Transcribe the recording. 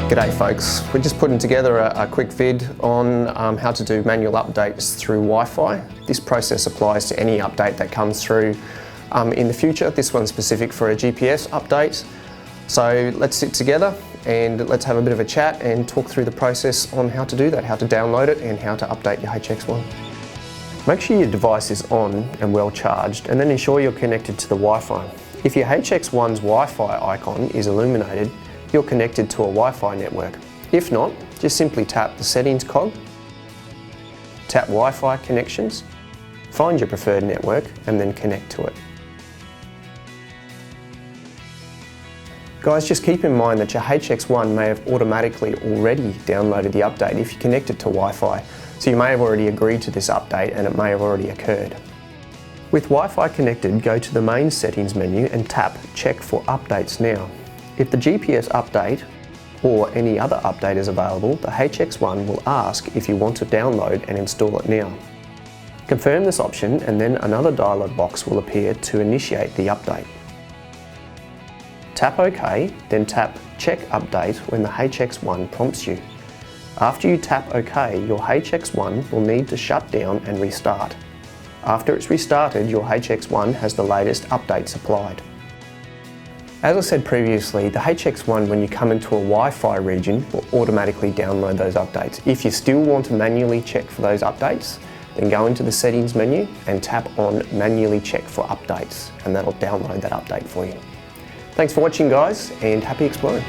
G'day folks, we're just putting together a quick vid on how to do manual updates through Wi-Fi. This process applies to any update that comes through in the future. This one's specific for a GPS update. So let's sit together and let's have a bit of a chat and talk through the process on how to do that, how to download it and how to update your HX-1. Make sure your device is on and well charged, and then ensure you're connected to the Wi-Fi. If your HX-1's Wi-Fi icon is illuminated, you're connected to a Wi-Fi network. If not, just simply tap the settings cog, tap Wi-Fi connections, find your preferred network and then connect to it. Guys, just keep in mind that your HX-1 may have automatically already downloaded the update if you connect it to Wi-Fi, so you may have already agreed to this update and it may have already occurred. With Wi-Fi connected, go to the main settings menu and tap Check for Updates Now. If the GPS update or any other update is available, the HX-1 will ask if you want to download and install it now. Confirm this option and then another dialog box will appear to initiate the update. Tap OK, then tap Check Update when the HX-1 prompts you. After you tap OK, your HX-1 will need to shut down and restart. After it's restarted, your HX-1 has the latest updates applied. As I said previously, the HX-1, when you come into a Wi-Fi region, will automatically download those updates. If you still want to manually check for those updates, then go into the settings menu and tap on Manually Check for Updates, and that'll download that update for you. Thanks for watching, guys, and happy exploring.